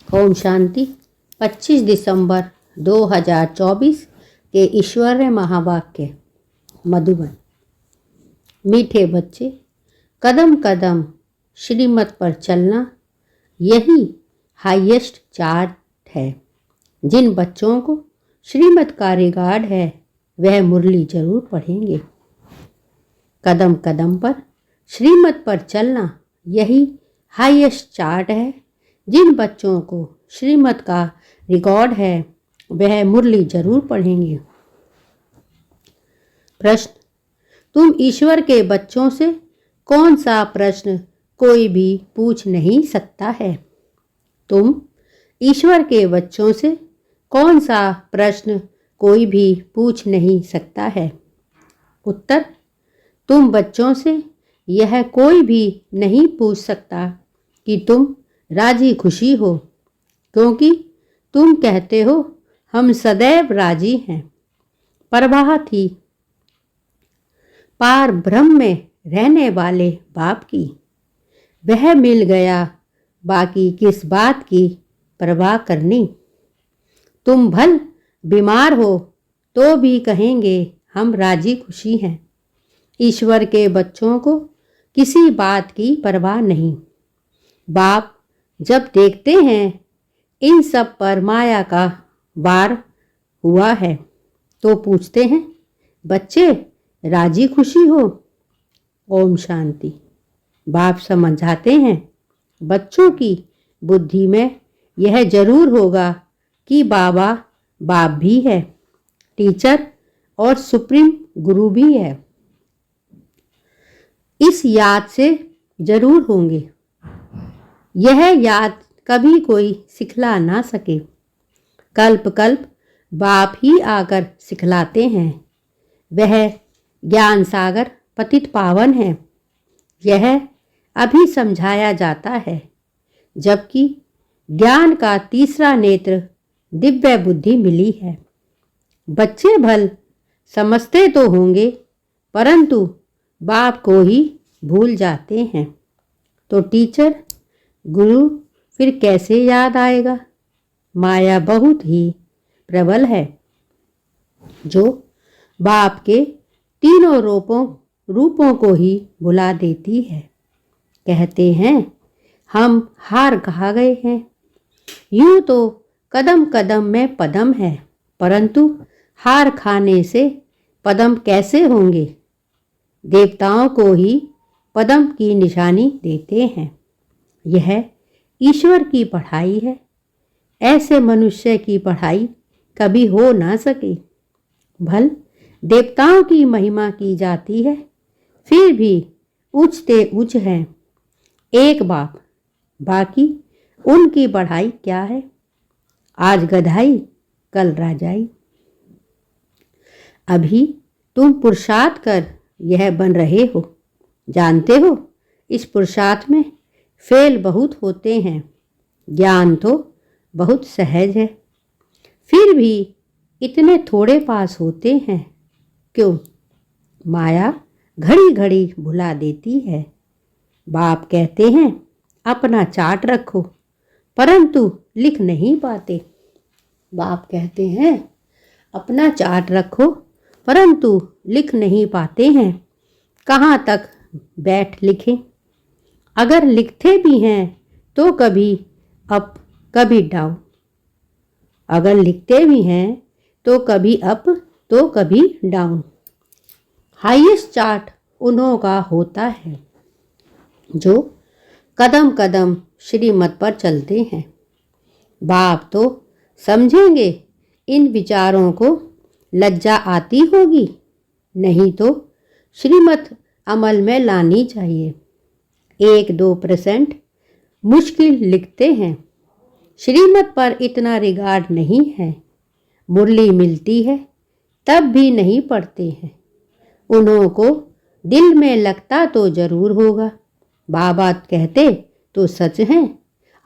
ओम शांति। 25 दिसंबर 2024 के ईश्वरीय महावाक्य। मधुबन। मीठे बच्चे, कदम कदम श्रीमत पर चलना यही हाईएस्ट चार्ट है। जिन बच्चों को श्रीमत का रिगार्ड है वह मुरली जरूर पढ़ेंगे। कदम कदम पर श्रीमत पर चलना यही हाईएस्ट चार्ट है। जिन बच्चों को श्रीमत का रिकॉर्ड है वह मुरली जरूर पढ़ेंगे। प्रश्न: तुम ईश्वर के बच्चों से कौन सा प्रश्न कोई भी पूछ नहीं सकता है? तुम ईश्वर के बच्चों से कौन सा प्रश्न कोई भी पूछ नहीं सकता है? उत्तर: तुम बच्चों से यह कोई भी नहीं पूछ सकता कि तुम राजी खुशी हो, क्योंकि तुम कहते हो हम सदैव राजी हैं। परवाह थी पार ब्रह्म में रहने वाले बाप की, वह मिल गया, बाकी किस बात की परवाह करनी। तुम भल बीमार हो तो भी कहेंगे हम राजी खुशी हैं। ईश्वर के बच्चों को किसी बात की परवाह नहीं। बाप जब देखते हैं इन सब पर माया का वार हुआ है तो पूछते हैं, बच्चे राजी खुशी हो? ओम शांति। बाप समझाते हैं बच्चों की बुद्धि में यह जरूर होगा कि बाबा बाप भी है, टीचर और सुप्रीम गुरु भी है। इस याद से जरूर होंगे। यह याद कभी कोई सिखला ना सके। कल्प कल्प बाप ही आकर सिखलाते हैं। वह ज्ञान सागर पतित पावन है। यह अभी समझाया जाता है, जबकि ज्ञान का तीसरा नेत्र दिव्य बुद्धि मिली है। बच्चे भल समझते तो होंगे, परंतु बाप को ही भूल जाते हैं। तो टीचर गुरु फिर कैसे याद आएगा? माया बहुत ही प्रबल है, जो बाप के तीनों रूपों को ही भुला देती है। कहते हैं हम हार खा गए हैं। यूं तो कदम कदम में पदम है, परंतु हार खाने से पदम कैसे होंगे? देवताओं को ही पदम की निशानी देते हैं। यह ईश्वर की पढ़ाई है। ऐसे मनुष्य की पढ़ाई कभी हो ना सके। भल देवताओं की महिमा की जाती है, फिर भी उच्चते उच्च हैं एक बाप, बाकी उनकी बढ़ाई क्या है? आज गधाई कल राजाई। अभी तुम पुरुषार्थ कर यह बन रहे हो। जानते हो इस पुरुषार्थ में फेल बहुत होते हैं। ज्ञान तो बहुत सहज है, फिर भी इतने थोड़े पास होते हैं क्यों? माया घड़ी घड़ी भुला देती है। बाप कहते हैं अपना चार्ट रखो, परंतु लिख नहीं पाते। बाप कहते हैं अपना चार्ट रखो, परंतु लिख नहीं पाते हैं। कहाँ तक बैठ लिखें? अगर लिखते भी हैं तो कभी अप कभी डाउन। अगर लिखते भी हैं तो कभी अप तो कभी डाउन। हाईएस्ट चार्ट उन्हों का होता है जो कदम कदम श्रीमत पर चलते हैं। बाप तो समझेंगे इन विचारों को लज्जा आती होगी, नहीं तो श्रीमत अमल में लानी चाहिए। 1-2% मुश्किल लिखते हैं। श्रीमत पर इतना रिगार्ड नहीं है। मुरली मिलती है तब भी नहीं पढ़ते हैं। उन्हों को दिल में लगता तो जरूर होगा। बाबा कहते तो सच है,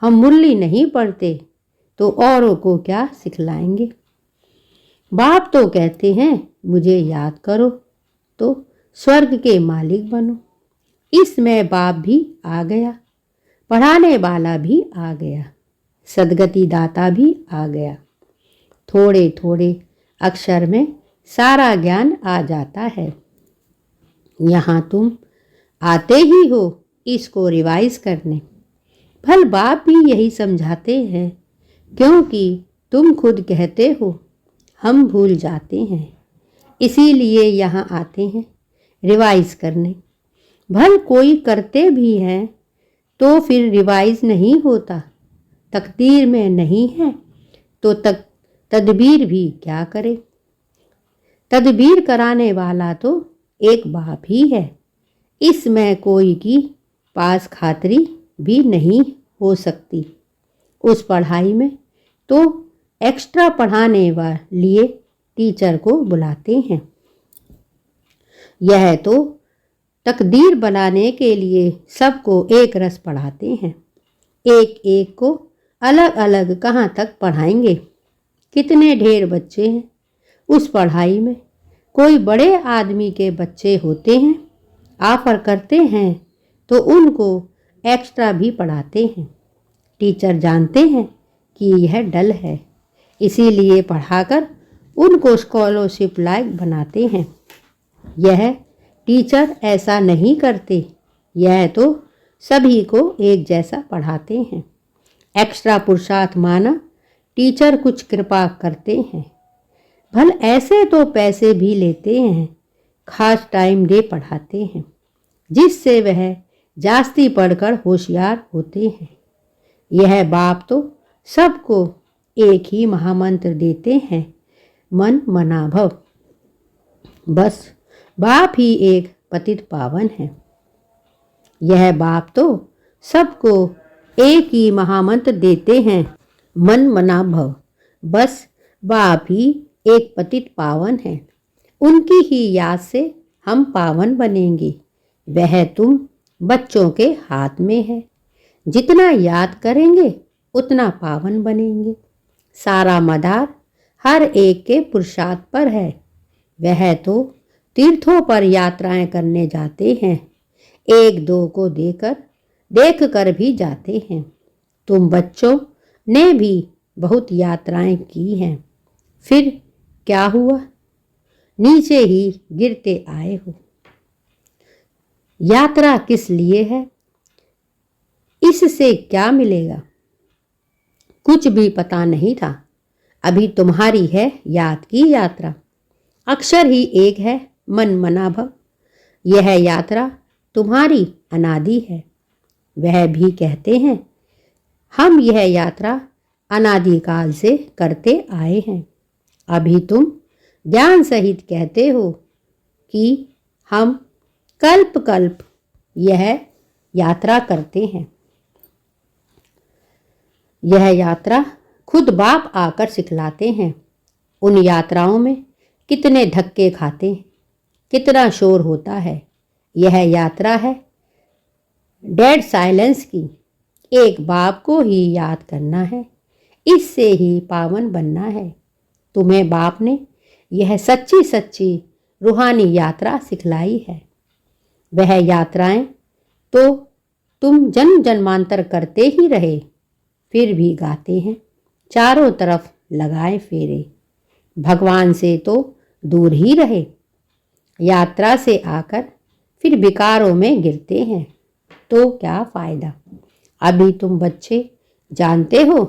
हम मुरली नहीं पढ़ते तो औरों को क्या सिखलाएंगे? बाप तो कहते हैं मुझे याद करो तो स्वर्ग के मालिक बनो। इसमें बाप भी आ गया, पढ़ाने वाला भी आ गया। सद्गति दाता भी आ गया। थोड़े थोड़े अक्षर में सारा ज्ञान आ जाता है। यहाँ तुम आते ही हो इसको रिवाइज करने। भल बाप भी यही समझाते हैं, क्योंकि तुम खुद कहते हो हम भूल जाते हैं, इसीलिए यहाँ आते हैं रिवाइज करने। भल कोई करते भी हैं तो फिर रिवाइज नहीं होता। तकदीर में नहीं है तो तदबीर भी क्या करे। तदबीर कराने वाला तो एक बाप ही है, इसमें कोई की पास खातरी भी नहीं हो सकती। उस पढ़ाई में तो एक्स्ट्रा पढ़ाने लिए टीचर को बुलाते हैं। यह तो तकदीर बनाने के लिए सबको एक रस पढ़ाते हैं। एक एक को अलग अलग कहाँ तक पढ़ाएंगे। कितने ढेर बच्चे हैं उस पढ़ाई में। कोई बड़े आदमी के बच्चे होते हैं, ऑफर करते हैं तो उनको एक्स्ट्रा भी पढ़ाते हैं। टीचर जानते हैं कि यह डल है, इसीलिए पढ़ाकर उनको स्कॉलरशिप लायक बनाते हैं। यह टीचर ऐसा नहीं करते, यह तो सभी को एक जैसा पढ़ाते हैं। एक्स्ट्रा पुरुषार्थ माना टीचर कुछ कृपा करते हैं। भल ऐसे तो पैसे भी लेते हैं, खास टाइम दे पढ़ाते हैं, जिससे वह जास्ती पढ़कर होशियार होते हैं। यह बाप तो सबको एक ही महामंत्र देते हैं, मन मना भव। बस बाप ही एक पतित पावन है। यह बाप तो सबको एक ही महामंत्र देते हैं, मन मना भव। बस बाप ही एक पतित पावन है। उनकी ही याद से हम पावन बनेंगे। वह तुम बच्चों के हाथ में है। जितना याद करेंगे उतना पावन बनेंगे। सारा मदार हर एक के पुरुषार्थ पर है। वह तो तीर्थों पर यात्राएं करने जाते हैं, एक दो को देख कर भी जाते हैं। तुम बच्चों ने भी बहुत यात्राएं की हैं, फिर क्या हुआ? नीचे ही गिरते आए हो। यात्रा किस लिए है? इससे क्या मिलेगा? कुछ भी पता नहीं था। अभी तुम्हारी है याद की यात्रा। अक्षर ही एक है, मन मना भव। यह यात्रा तुम्हारी अनादि है। वह भी कहते हैं हम यह यात्रा अनादिकाल से करते आए हैं। अभी तुम ज्ञान सहित कहते हो कि हम कल्प कल्प यह यात्रा करते हैं। यह यात्रा खुद बाप आकर सिखलाते हैं। उन यात्राओं में कितने धक्के खाते हैं, कितना शोर होता है। यह यात्रा है डेड साइलेंस की। एक बाप को ही याद करना है, इससे ही पावन बनना है। तुम्हें बाप ने यह सच्ची सच्ची रूहानी यात्रा सिखलाई है। वह यात्राएं तो तुम जन्म जन्मांतर करते ही रहे, फिर भी गाते हैं चारों तरफ लगाए फेरे। भगवान से तो दूर ही रहे, यात्रा से आकर फिर विकारों में गिरते हैं, तो क्या फ़ायदा। अभी तुम बच्चे जानते हो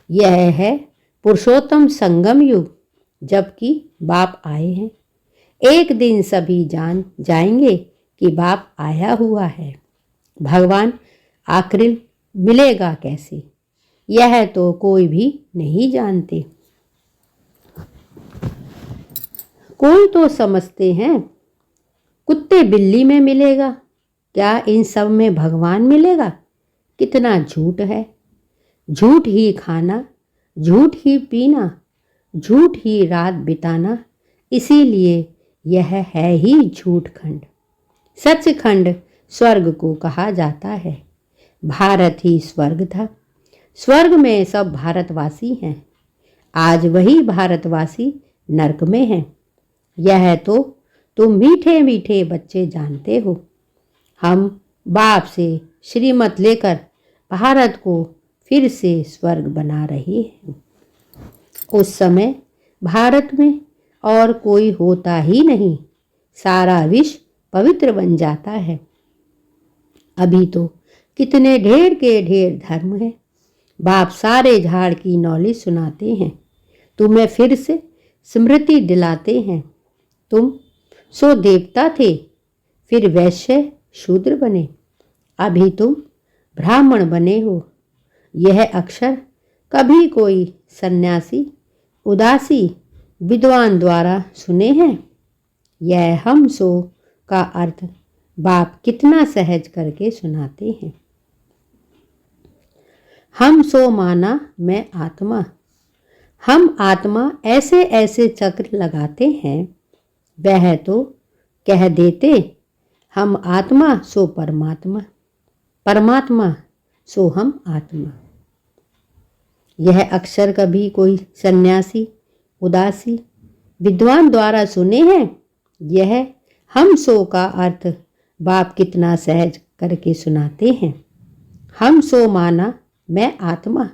यह है पुरुषोत्तम संगम युग, जबकि बाप आए हैं। एक दिन सभी जान जाएंगे कि बाप आया हुआ है। भगवान आखिर मिलेगा कैसे, यह तो कोई भी नहीं जानते। कोई तो समझते हैं कुत्ते बिल्ली में मिलेगा, क्या इन सब में भगवान मिलेगा? कितना झूठ है। झूठ ही खाना, झूठ ही पीना, झूठ ही रात बिताना, इसीलिए यह है ही झूठ खंड। सचखंड स्वर्ग को कहा जाता है। भारत ही स्वर्ग था। स्वर्ग में सब भारतवासी हैं। आज वही भारतवासी नरक में हैं। यह तो तुम मीठे मीठे बच्चे जानते हो। हम बाप से श्रीमत लेकर भारत को फिर से स्वर्ग बना रहे हैं। उस समय भारत में और कोई होता ही नहीं, सारा विश्व पवित्र बन जाता है। अभी तो कितने ढेर के ढेर धर्म है। बाप सारे झाड़ की नॉलेज सुनाते हैं, तुम्हें फिर से स्मृति दिलाते हैं। तुम सो देवता थे, फिर वैश्य शूद्र बने, अभी तुम ब्राह्मण बने हो। यह अक्षर कभी कोई सन्यासी, उदासी, विद्वान द्वारा सुने हैं? यह हम सो का अर्थ बाप कितना सहज करके सुनाते हैं। हम सो माना मैं आत्मा। हम आत्मा ऐसे ऐसे चक्र लगाते हैं, वह तो कह देते हम आत्मा सो परमात्मा, परमात्मा सो हम आत्मा। यह अक्षर कभी कोई सन्यासी, उदासी, विद्वान द्वारा सुने हैं? यह हम सो का अर्थ बाप कितना सहज करके सुनाते हैं। हम सो माना मैं आत्मा।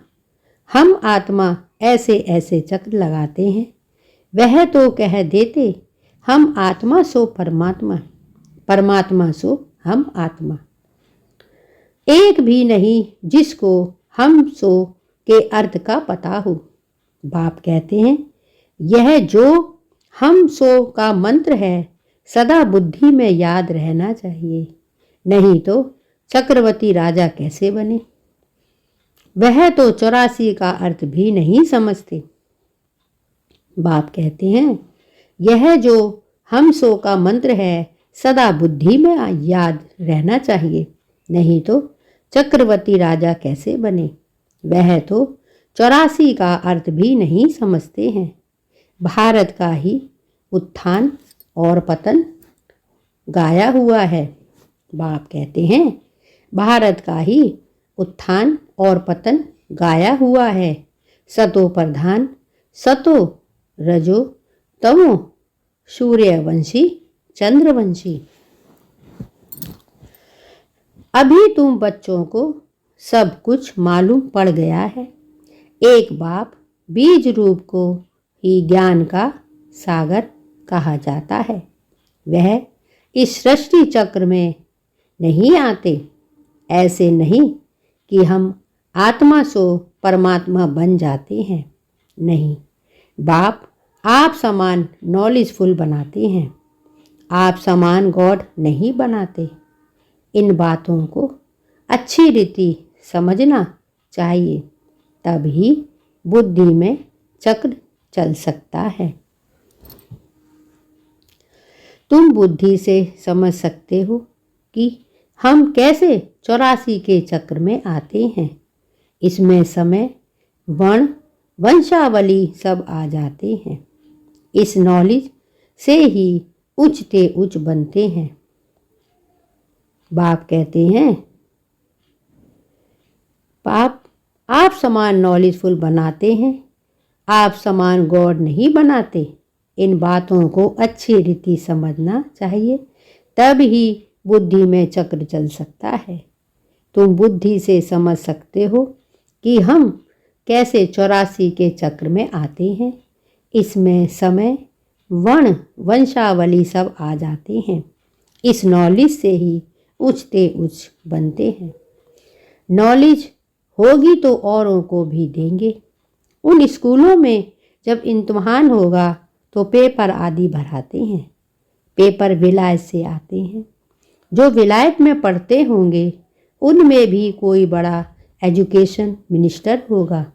हम आत्मा ऐसे ऐसे चक्र लगाते हैं, वह तो कह देते हम आत्मा सो परमात्मा, परमात्मा सो हम आत्मा। एक भी नहीं जिसको हम सो के अर्थ का पता हो। बाप कहते हैं यह जो हम सो का मंत्र है सदा बुद्धि में याद रहना चाहिए, नहीं तो चक्रवर्ती राजा कैसे बने? वह तो 84 का अर्थ भी नहीं समझते। बाप कहते हैं यह जो हम सो का मंत्र है सदा बुद्धि में याद रहना चाहिए, नहीं तो चक्रवर्ती राजा कैसे बने? वह तो 84 का अर्थ भी नहीं समझते हैं। भारत का ही उत्थान और पतन गाया हुआ है। बाप कहते हैं भारत का ही उत्थान और पतन गाया हुआ है। सतो प्रधान, सतो रजो तमो, सूर्यवंशी चंद्रवंशी। अभी तुम बच्चों को सब कुछ मालूम पड़ गया है। एक बाप बीज रूप को ही ज्ञान का सागर कहा जाता है। वह इस सृष्टि चक्र में नहीं आते। ऐसे नहीं कि हम आत्मा सो परमात्मा बन जाते हैं। नहीं, बाप आप समान नॉलेजफुल बनाते हैं, आप समान गॉड नहीं बनाते। इन बातों को अच्छी रीति समझना चाहिए, तभी बुद्धि में चक्र चल सकता है। तुम बुद्धि से समझ सकते हो कि हम कैसे 84 के चक्र में आते हैं। इसमें समय, वर्ण, वंशावली सब आ जाते हैं। इस नॉलेज से ही उच्चते उच्च बनते हैं। बाप कहते हैं बाप आप समान नॉलेजफुल बनाते हैं, आप समान गॉड नहीं बनाते। इन बातों को अच्छी रीति समझना चाहिए, तब ही बुद्धि में चक्र चल सकता है। तुम बुद्धि से समझ सकते हो कि हम कैसे 84 के चक्र में आते हैं। इसमें समय, वर्ण, वंशावली सब आ जाते हैं। इस नॉलेज से ही उच्चते उच्च बनते हैं। नॉलेज होगी तो औरों को भी देंगे। उन स्कूलों में जब इम्तिहान होगा तो पेपर आदि भराते हैं। पेपर विलायत से आते हैं। जो विलायत में पढ़ते होंगे उनमें भी कोई बड़ा एजुकेशन मिनिस्टर होगा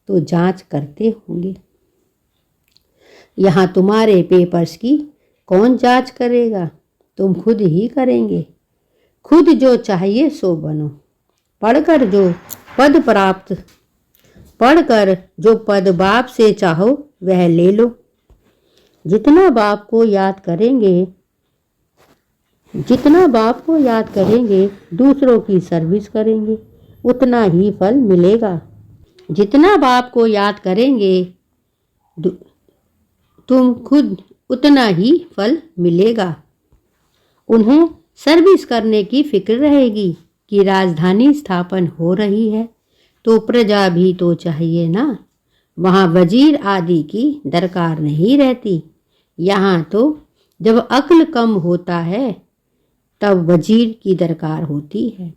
तो जांच करते होंगे। यहाँ तुम्हारे पेपर्स की कौन जांच करेगा? तुम खुद ही करेंगे। खुद जो चाहिए सो बनो। पढ़कर जो पद बाप से चाहो वह ले लो। जितना बाप को याद करेंगे दूसरों की सर्विस करेंगे उतना ही फल मिलेगा। जितना बाप को याद करेंगे तुम खुद उतना ही फल मिलेगा। उन्हें सर्विस करने की फिक्र रहेगी कि राजधानी स्थापन हो रही है तो प्रजा भी तो चाहिए ना। वहाँ वजीर आदि की दरकार नहीं रहती। यहाँ तो जब अक्ल कम होता है तब वजीर की दरकार होती है।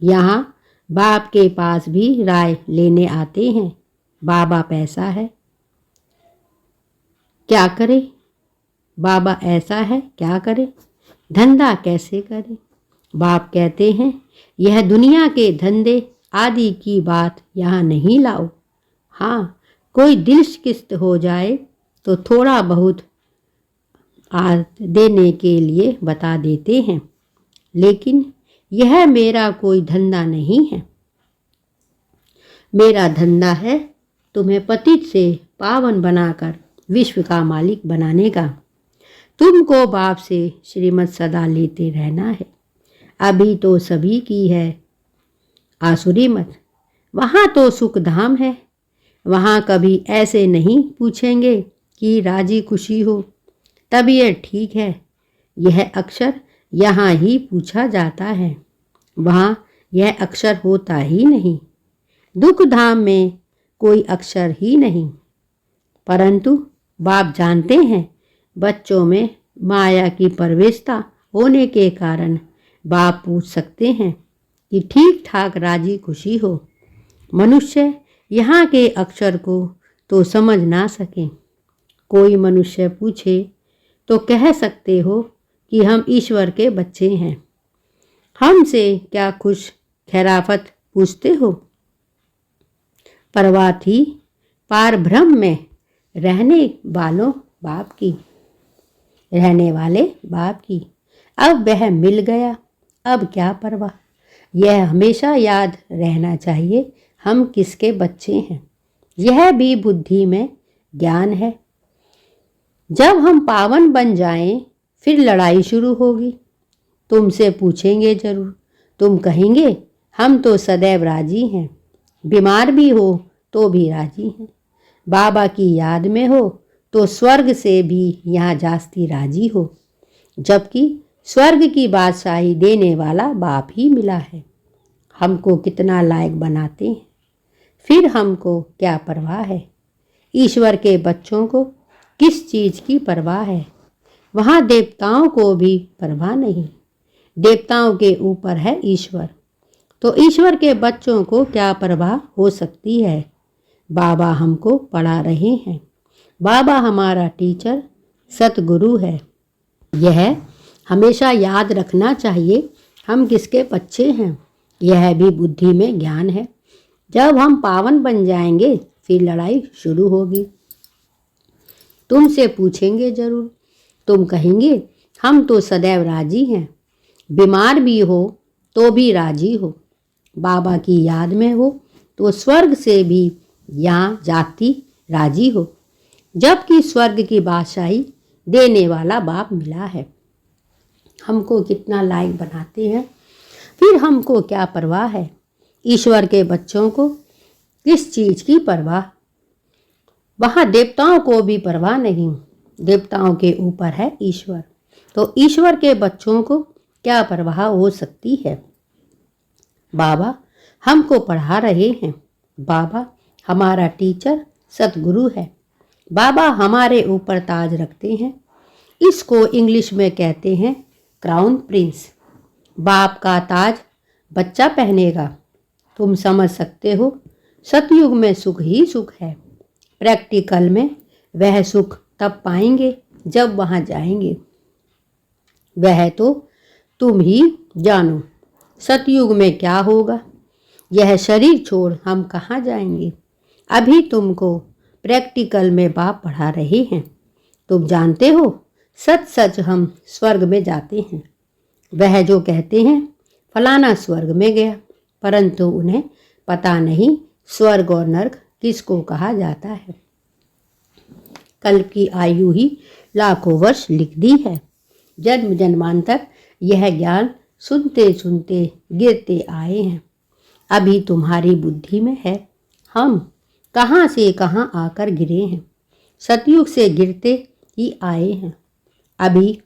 यहाँ बाप के पास भी राय लेने आते हैं। बाबा पैसा है, क्या करे? बाबा ऐसा है, क्या करे? धंधा कैसे करे? बाप कहते हैं यह दुनिया के धंधे आदि की बात यहाँ नहीं लाओ। हाँ, कोई दिलशिकस्त हो जाए तो थोड़ा बहुत देने के लिए बता देते हैं, लेकिन यह मेरा कोई धंधा नहीं है। मेरा धंधा है तुम्हें पतित से पावन बनाकर विश्व का मालिक बनाने का। तुमको बाप से श्रीमत सदा लेते रहना है। अभी तो सभी की है आसुरी मत। वहाँ तो सुख धाम है। वहाँ कभी ऐसे नहीं पूछेंगे कि राजी खुशी हो, तबीयत ठीक है। यह अक्षर यहाँ ही पूछा जाता है, वहाँ यह अक्षर होता ही नहीं। दुख धाम में कोई अक्षर ही नहीं। परंतु बाप जानते हैं बच्चों में माया की प्रवेशता होने के कारण बाप पूछ सकते हैं कि ठीक ठाक राजी खुशी हो। मनुष्य यहाँ के अक्षर को तो समझ ना सके। कोई मनुष्य पूछे तो कह सकते हो कि हम ईश्वर के बच्चे हैं। हमसे क्या खुश खैराफत पूछते हो? परवाह थी पार ब्रह्म में रहने वाले बाप की। अब वह मिल गया, अब क्या परवाह। यह हमेशा याद रहना चाहिए हम किसके बच्चे हैं। यह भी बुद्धि में ज्ञान है। जब हम पावन बन जाएं, फिर लड़ाई शुरू होगी। तुमसे पूछेंगे जरूर, तुम कहेंगे हम तो सदैव राजी हैं। बीमार भी हो तो भी राजी हैं। बाबा की याद में हो तो स्वर्ग से भी यहाँ जास्ती राजी हो, जबकि स्वर्ग की बादशाही देने वाला बाप ही मिला है। हमको कितना लायक बनाते हैं, फिर हमको क्या परवाह है। ईश्वर के बच्चों को किस चीज़ की परवाह है? वहाँ देवताओं को भी परवाह नहीं। देवताओं के ऊपर है ईश्वर, तो ईश्वर के बच्चों को क्या परवाह हो सकती है। बाबा हमको पढ़ा रहे हैं। बाबा हमारा टीचर सतगुरु है। यह हमेशा याद रखना चाहिए हम किसके बच्चे हैं। यह भी बुद्धि में ज्ञान है। जब हम पावन बन जाएंगे फिर लड़ाई शुरू होगी। तुमसे पूछेंगे जरूर, तुम कहेंगे हम तो सदैव राजी हैं। बीमार भी हो तो भी राजी हो। बाबा की याद में हो तो स्वर्ग से भी यहाँ जाती राजी हो, जबकि स्वर्ग की बादशाही देने वाला बाप मिला है। हमको कितना लायक बनाते हैं, फिर हमको क्या परवाह है। ईश्वर के बच्चों को किस चीज़ की परवाह। वहाँ देवताओं को भी परवाह नहीं। देवताओं के ऊपर है ईश्वर, तो ईश्वर के बच्चों को क्या परवाह हो सकती है। बाबा हमको पढ़ा रहे हैं। बाबा हमारा टीचर सतगुरु है। बाबा हमारे ऊपर ताज रखते हैं। इसको इंग्लिश में कहते हैं क्राउन प्रिंस। बाप का ताज बच्चा पहनेगा। तुम समझ सकते हो सतयुग में सुख ही सुख है। प्रैक्टिकल में वह सुख तब पाएंगे जब वहाँ जाएंगे। वह तो तुम ही जानो सतयुग में क्या होगा। यह शरीर छोड़ हम कहाँ जाएंगे। अभी तुमको प्रैक्टिकल में बाप पढ़ा रहे हैं। तुम जानते हो सच सच हम स्वर्ग में जाते हैं। वह जो कहते हैं फलाना स्वर्ग में गया, परंतु उन्हें पता नहीं स्वर्ग और नरक किसको कहा जाता है। कल की आयु ही लाखों वर्ष लिख दी है। जन्म जन्मांतर यह ज्ञान सुनते सुनते गिरते आए हैं। अभी तुम्हारी बुद्धि में है। हम कहाँ से कहाँ आकर गिरे हैं। सतयुग से गिरते ही आए हैं। अभी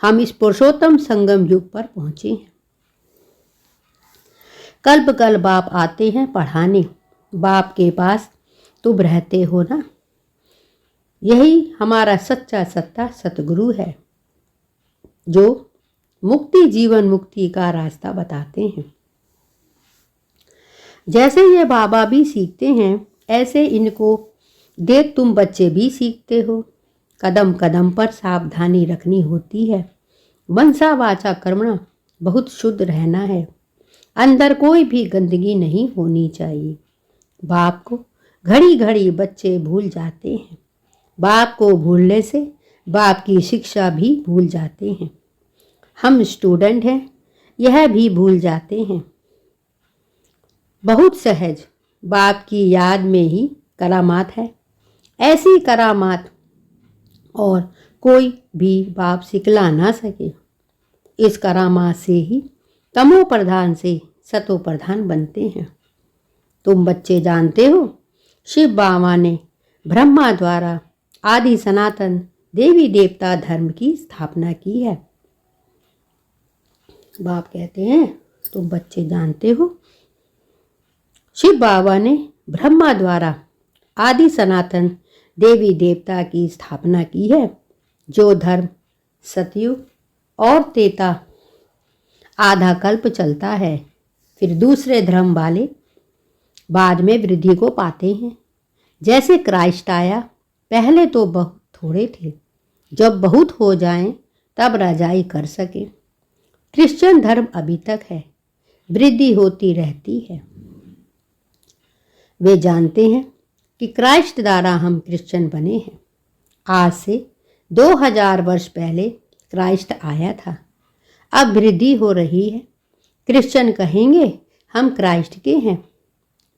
हम इस पुरुषोत्तम संगम युग पर पहुँचे हैं। कल्प कल बाप आते हैं पढ़ाने। बाप के पास तुम रहते हो ना। यही हमारा सच्चा सत्ता सतगुरु है, जो मुक्ति जीवन मुक्ति का रास्ता बताते हैं। जैसे ये बाबा भी सीखते हैं, ऐसे इनको देख तुम बच्चे भी सीखते हो। कदम कदम पर सावधानी रखनी होती है। मनसा वाचा कर्मणा, बहुत शुद्ध रहना है। अंदर कोई भी गंदगी नहीं होनी चाहिए। बाप को घड़ी घड़ी बच्चे भूल जाते हैं। बाप को भूलने से बाप की शिक्षा भी भूल जाते हैं। हम स्टूडेंट हैं, यह भी भूल जाते हैं। बहुत सहज बाप की याद में ही करामात है। ऐसी करामात और कोई भी बाप सिखला ना सके। इस करामात से ही तमो प्रधान से सतो प्रधान बनते हैं। तुम बच्चे जानते हो, शिव बाबा ने ब्रह्मा द्वारा आदि सनातन देवी देवता धर्म की स्थापना की है। बाप कहते हैं, तुम बच्चे जानते हो, शिव बाबा ने ब्रह्मा द्वारा आदि सनातन देवी देवता की स्थापना की है। जो धर्म सतयुग और त्रेता आधा कल्प चलता है, फिर दूसरे धर्म वाले बाद में वृद्धि को पाते हैं। जैसे क्राइस्ट आया, पहले तो बहुत थोड़े थे, जब बहुत हो जाएं तब रजाई कर सके। क्रिश्चियन धर्म अभी तक है, वृद्धि होती रहती है। वे जानते हैं कि क्राइस्ट द्वारा हम क्रिश्चियन बने हैं। आज से 2000 वर्ष पहले क्राइस्ट आया था। अब वृद्धि हो रही है। क्रिश्चियन कहेंगे हम क्राइस्ट के हैं।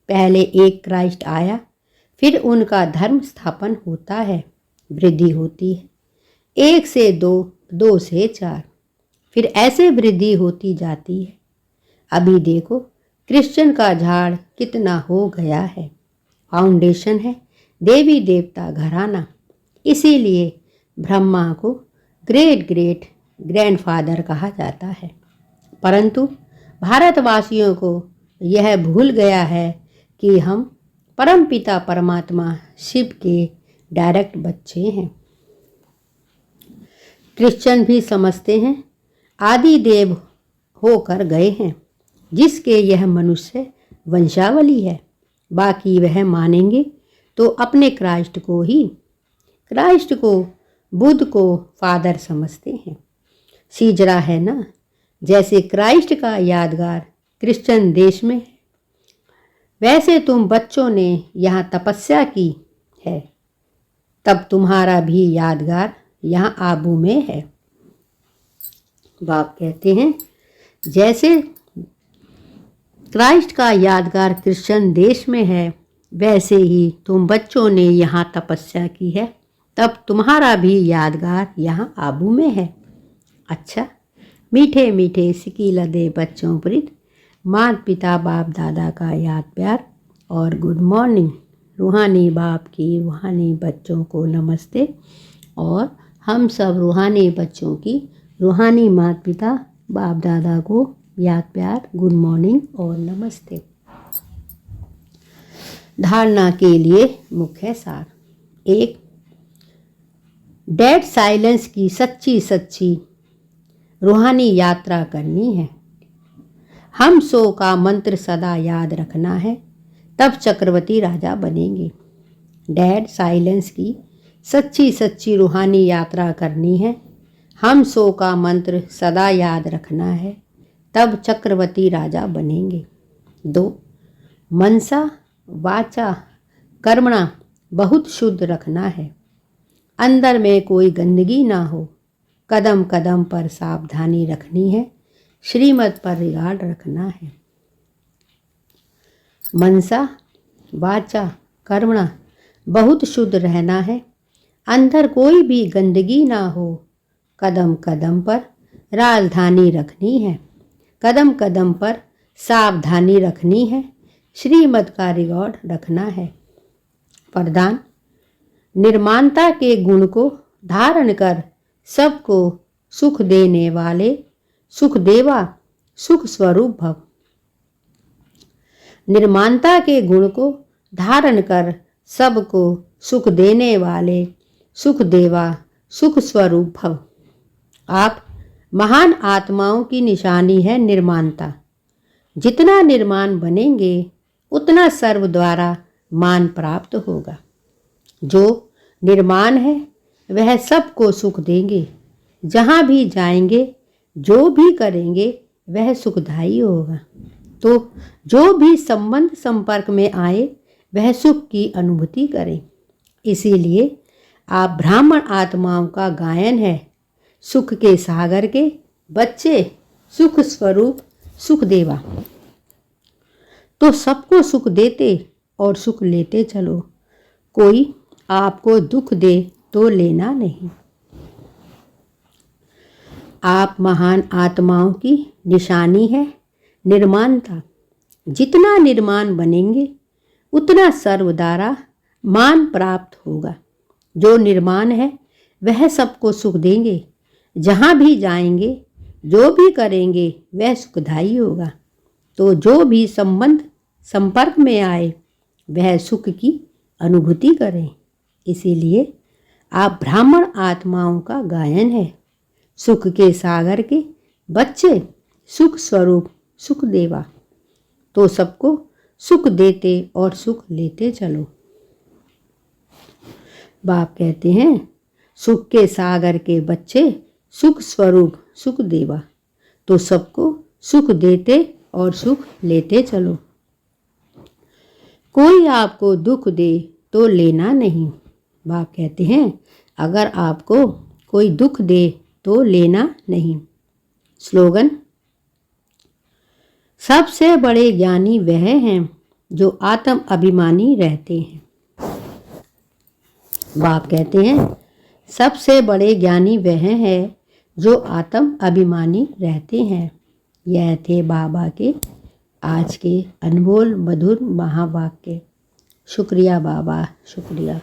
पहले एक क्राइस्ट आया, फिर उनका धर्म स्थापन होता है, वृद्धि होती है। 1 से 2, 2 से 4, फिर ऐसे वृद्धि होती जाती है। अभी देखो क्रिश्चियन का झाड़ कितना हो गया है। फाउंडेशन है देवी देवता घराना। इसीलिए ब्रह्मा को ग्रेट ग्रेट ग्रैंडफादर कहा जाता है। परंतु भारतवासियों को यह भूल गया है कि हम परमपिता परमात्मा शिव के डायरेक्ट बच्चे हैं। क्रिश्चियन भी समझते हैं आदि देव होकर गए हैं, जिसके यह मनुष्य वंशावली है। बाकी वह मानेंगे तो अपने क्राइस्ट को ही, क्राइस्ट को, बुद्ध को फादर समझते हैं। सीजरा है ना, जैसे क्राइस्ट का यादगार क्रिश्चियन देश में है, वैसे तुम बच्चों ने यहाँ तपस्या की है, तब तुम्हारा भी यादगार यहाँ आबू में है। बाप कहते हैं, जैसे क्राइस्ट का यादगार क्रिश्चियन देश में है, वैसे ही तुम बच्चों ने यहाँ तपस्या की है, तब तुम्हारा भी यादगार यहाँ आबू में है। अच्छा, मीठे मीठे सिकीला दे बच्चों प्रीत, माता पिता बाप दादा का याद प्यार और गुड मॉर्निंग। रूहानी बाप की रूहानी बच्चों को नमस्ते, और हम सब रूहानी बच्चों की रूहानी माता पिता बाप दादा को याद प्यार, गुड मॉर्निंग और नमस्ते। धारणा के लिए मुख्य सार। 1, डेड साइलेंस की सच्ची सच्ची रूहानी यात्रा करनी है। हम सो का मंत्र सदा याद रखना है, तब चक्रवर्ती राजा बनेंगे। डेड साइलेंस की सच्ची सच्ची रूहानी यात्रा करनी है। हम सो का मंत्र सदा याद रखना है, तब चक्रवर्ती राजा बनेंगे। 2, मनसा वाचा कर्मणा बहुत शुद्ध रखना है। अंदर में कोई गंदगी ना हो। कदम कदम पर सावधानी रखनी है। श्रीमत पर रिगार्ड रखना है। मनसा वाचा कर्मणा बहुत शुद्ध रहना है। अंदर कोई भी गंदगी ना हो। कदम कदम पर राजधानी रखनी है। कदम कदम पर सावधानी रखनी है। श्रीमत का रिकॉर्ड रखना है। वरदान, निर्माणता के गुण को धारण कर सबको सुख देने वाले सुखदेवा सुख स्वरूप भव। निर्माणता के गुण को धारण कर सबको सुख देने वाले सुख देवा सुख स्वरूप भव। आप महान आत्माओं की निशानी है निर्माणता। जितना निर्माण बनेंगे उतना सर्व द्वारा मान प्राप्त होगा। जो निर्माण है वह सबको सुख देंगे। जहाँ भी जाएंगे जो भी करेंगे वह सुखदायी होगा। तो जो भी संबंध संपर्क में आए वह सुख की अनुभूति करें। इसीलिए आप ब्राह्मण आत्माओं का गायन है। सुख के सागर के बच्चे सुख स्वरूप सुख देवा। तो सबको सुख देते और सुख लेते चलो। कोई आपको दुख दे तो लेना नहीं। आप महान आत्माओं की निशानी है निर्माणता। जितना निर्माण बनेंगे उतना सर्व द्वारा मान प्राप्त होगा। जो निर्माण है वह सबको सुख देंगे। जहाँ भी जाएंगे जो भी करेंगे वह सुखदायी होगा। तो जो भी संबंध संपर्क में आए वह सुख की अनुभूति करें। इसीलिए आप ब्राह्मण आत्माओं का गायन है। सुख के सागर के बच्चे सुख स्वरूप सुख देवा। तो सबको सुख देते और सुख लेते चलो। बाप कहते हैं सुख के सागर के बच्चे सुख स्वरूप सुख देवा। तो सबको सुख देते और सुख लेते चलो। कोई आपको दुख दे तो लेना नहीं। बाप कहते हैं अगर आपको कोई दुख दे तो लेना नहीं। स्लोगन। सबसे बड़े ज्ञानी वह हैं जो आत्म अभिमानी रहते हैं। बाप कहते हैं सबसे बड़े ज्ञानी वह हैं जो आत्म अभिमानी रहते हैं। यह थे बाबा के आज के अनमोल मधुर महावाक्य। शुक्रिया बाबा, शुक्रिया।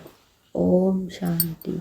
ओम शांति।